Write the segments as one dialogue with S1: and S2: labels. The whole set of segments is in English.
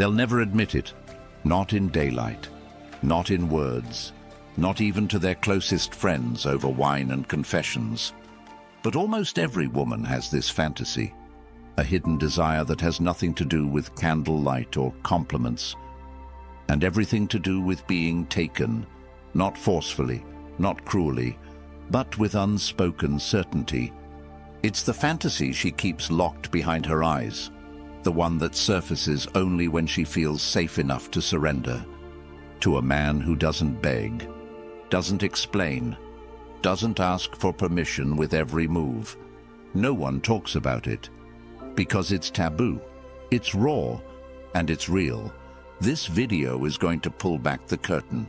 S1: They'll never admit it, not in daylight, not in words, not even to their closest friends over wine and confessions. But almost every woman has this fantasy, a hidden desire that has nothing to do with candlelight or compliments, and everything to do with being taken, not forcefully, not cruelly, but with unspoken certainty. It's the fantasy she keeps locked behind her eyes, the one that surfaces only when she feels safe enough to surrender, to a man who doesn't beg, doesn't explain, doesn't ask for permission with every move. No one talks about it, because it's taboo, it's raw, and it's real. This video is going to pull back the curtain.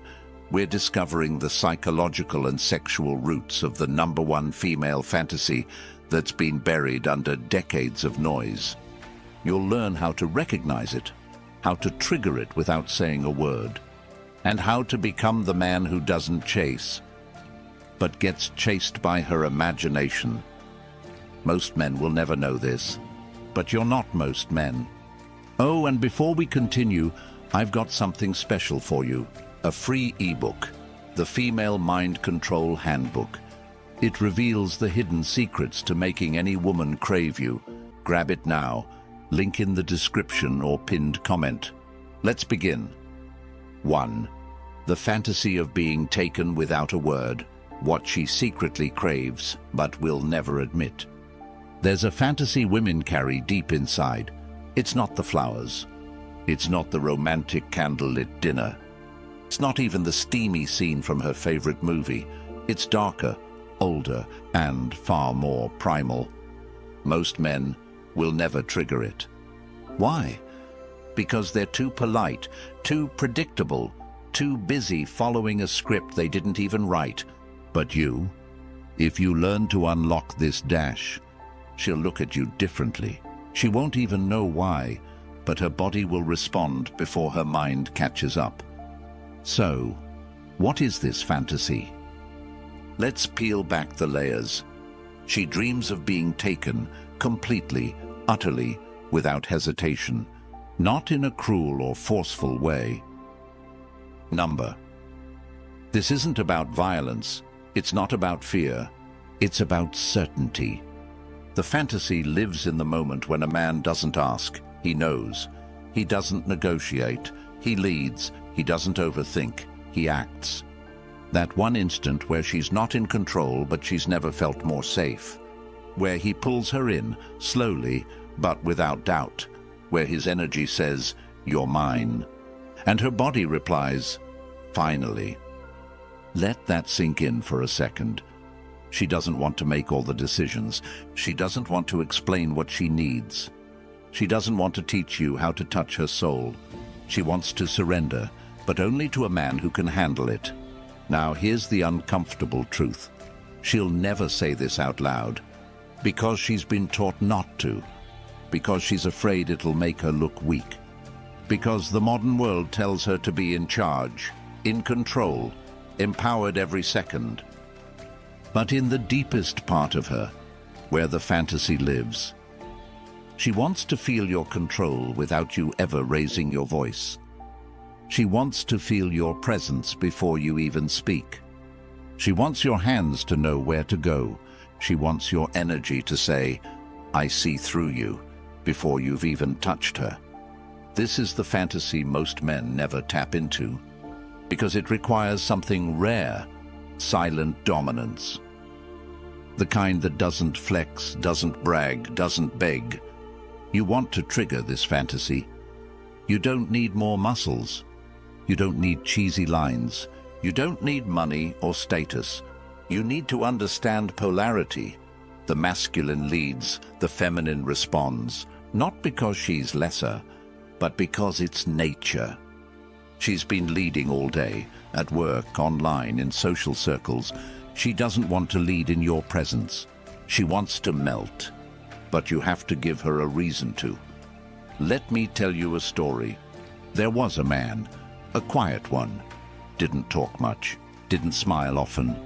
S1: We're discovering the psychological and sexual roots of the #1 female fantasy that's been buried under decades of noise. You'll learn how to recognize it, how to trigger it without saying a word, and how to become the man who doesn't chase, but gets chased by her imagination. Most men will never know this, but you're not most men. Oh, and before we continue, I've got something special for you, a free ebook, the Female Mind Control Handbook. It reveals the hidden secrets to making any woman crave you. Grab it now, link in the description or pinned comment. Let's begin. 1. The fantasy of being taken without a word, what she secretly craves but will never admit. There's a fantasy women carry deep inside. It's not the flowers. It's not the romantic candlelit dinner. It's not even the steamy scene from her favorite movie. It's darker, older, and far more primal. Most men will never trigger it. Why? Because they're too polite, too predictable, too busy following a script they didn't even write. But you, if you learn to unlock this dash, she'll look at you differently. She won't even know why, but her body will respond before her mind catches up. So, what is this fantasy? Let's peel back the layers. She dreams of being taken completely, utterly, without hesitation, not in a cruel or forceful way. Number. This isn't about violence. It's not about fear. It's about certainty. The fantasy lives in the moment when a man doesn't ask, he knows. He doesn't negotiate, he leads, he doesn't overthink, he acts. That one instant where she's not in control but she's never felt more safe. Where he pulls her in, slowly but without doubt. Where his energy says, "You're mine." And her body replies, "Finally." Let that sink in for a second. She doesn't want to make all the decisions. She doesn't want to explain what she needs. She doesn't want to teach you how to touch her soul. She wants to surrender, but only to a man who can handle it. Now here's the uncomfortable truth. She'll never say this out loud, because she's been taught not to, because she's afraid it'll make her look weak, because the modern world tells her to be in charge, in control, empowered every second. But in the deepest part of her, where the fantasy lives, she wants to feel your control without you ever raising your voice. She wants to feel your presence before you even speak. She wants your hands to know where to go. She wants your energy to say, "I see through you," before you've even touched her. This is the fantasy most men never tap into, because it requires something rare, silent dominance. The kind that doesn't flex, doesn't brag, doesn't beg. You want to trigger this fantasy. You don't need more muscles. You don't need cheesy lines. You don't need money or status. You need to understand polarity. The masculine leads, the feminine responds, not because she's lesser, but because it's nature. She's been leading all day, at work, online, in social circles. She doesn't want to lead in your presence. She wants to melt, but you have to give her a reason to. Let me tell you a story. There was a man, a quiet one, didn't talk much, didn't smile often.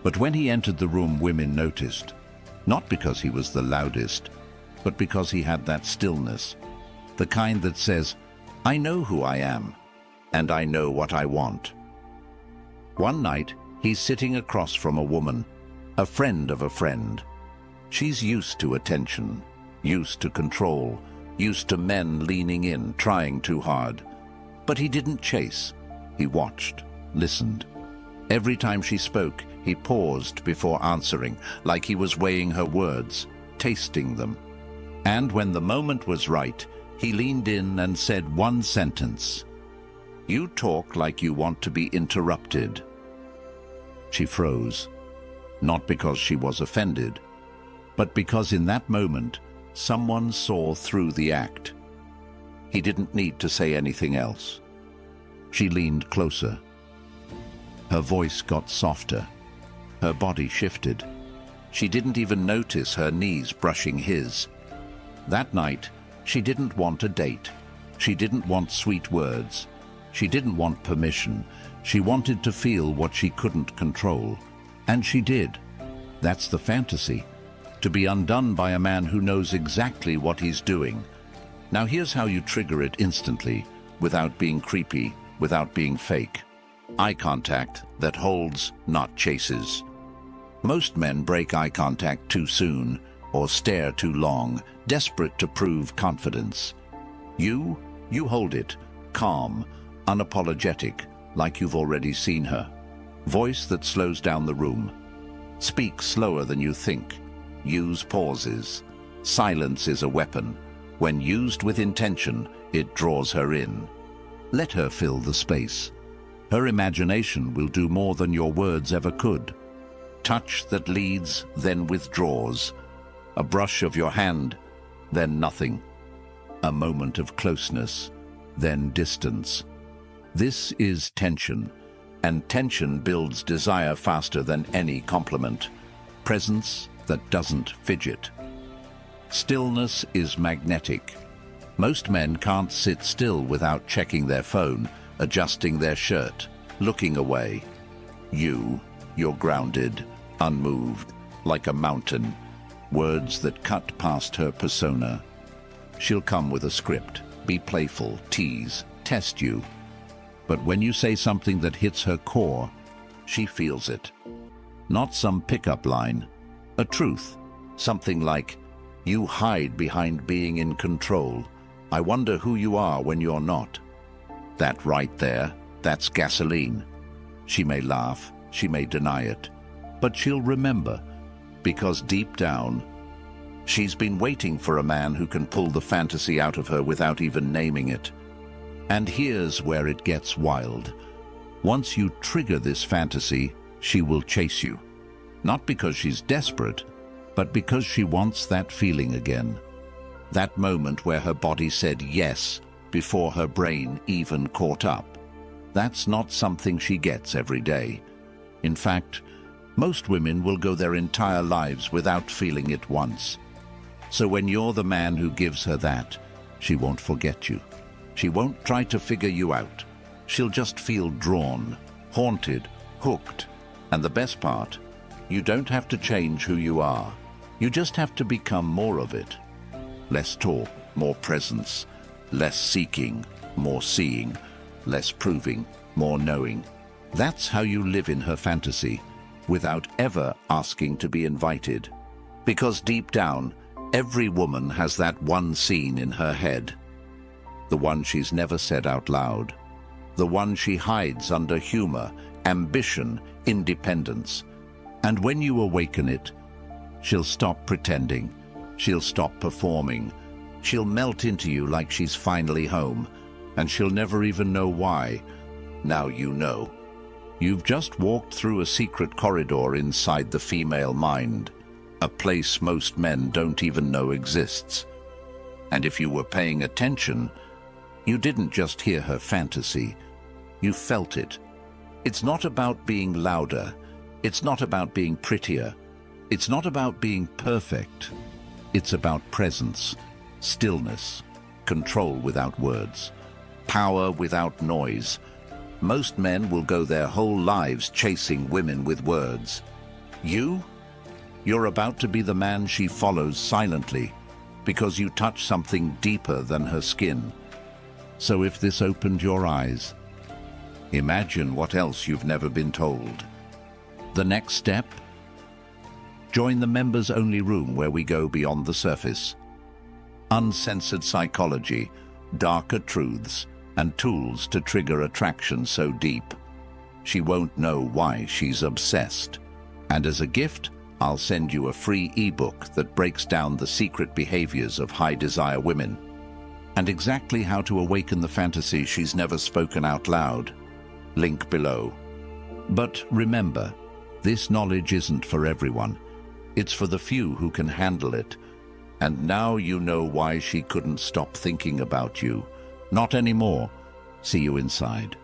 S1: But when he entered the room, women noticed, not because he was the loudest, but because he had that stillness, the kind that says, I know who I am, and I know what I want. One night, he's sitting across from a woman, a friend of a friend. She's used to attention, used to control, used to men leaning in, trying too hard. But he didn't chase. He watched, listened. Every time she spoke, he paused before answering, like he was weighing her words, tasting them. And when the moment was right, he leaned in and said one sentence. "You talk like you want to be interrupted." She froze, not because she was offended, but because in that moment, someone saw through the act. He didn't need to say anything else. She leaned closer. Her voice got softer. Her body shifted. She didn't even notice her knees brushing his. That night, she didn't want a date. She didn't want sweet words. She didn't want permission. She wanted to feel what she couldn't control. And she did. That's the fantasy. To be undone by a man who knows exactly what he's doing. Now here's how you trigger it instantly, without being creepy, without being fake. Eye contact that holds, not chases. Most men break eye contact too soon, or stare too long, desperate to prove confidence. You hold it, calm, unapologetic, like you've already seen her. Voice that slows down the room. Speak slower than you think. Use pauses. Silence is a weapon. When used with intention, it draws her in. Let her fill the space. Her imagination will do more than your words ever could. Touch that leads, then withdraws. A brush of your hand, then nothing. A moment of closeness, then distance. This is tension, and tension builds desire faster than any compliment. Presence that doesn't fidget. Stillness is magnetic. Most men can't sit still without checking their phone, adjusting their shirt, looking away. You're grounded, unmoved, like a mountain. Words that cut past her persona. She'll come with a script, be playful, tease, test you. But when you say something that hits her core, she feels it. Not some pickup line, a truth. Something like, "You hide behind being in control. I wonder who you are when you're not." That right there, that's gasoline. She may laugh, she may deny it, but she'll remember, because deep down, she's been waiting for a man who can pull the fantasy out of her without even naming it. And here's where it gets wild. Once you trigger this fantasy, she will chase you. Not because she's desperate, but because she wants that feeling again. That moment where her body said yes before her brain even caught up. That's not something she gets every day. In fact, most women will go their entire lives without feeling it once. So when you're the man who gives her that, she won't forget you. She won't try to figure you out. She'll just feel drawn, haunted, hooked. And the best part, you don't have to change who you are. You just have to become more of it. Less talk, more presence. Less seeking, more seeing. Less proving, more knowing. That's how you live in her fantasy, without ever asking to be invited. Because deep down, every woman has that one scene in her head. The one she's never said out loud. The one she hides under humor, ambition, independence. And when you awaken it, she'll stop pretending. She'll stop performing. She'll melt into you like she's finally home. And she'll never even know why. Now you know. You've just walked through a secret corridor inside the female mind. A place most men don't even know exists. And if you were paying attention, you didn't just hear her fantasy. You felt it. It's not about being louder. It's not about being prettier. It's not about being perfect. It's about presence, stillness, control without words, power without noise. Most men will go their whole lives chasing women with words. You're about to be the man she follows silently because you touch something deeper than her skin. So if this opened your eyes, imagine what else you've never been told. The next step? Join the members-only room where we go beyond the surface. Uncensored psychology, darker truths, and tools to trigger attraction so deep she won't know why she's obsessed. And as a gift, I'll send you a free ebook that breaks down the secret behaviors of high-desire women and exactly how to awaken the fantasy she's never spoken out loud. Link below. But remember, this knowledge isn't for everyone. It's for the few who can handle it. And now you know why she couldn't stop thinking about you. Not anymore. See you inside.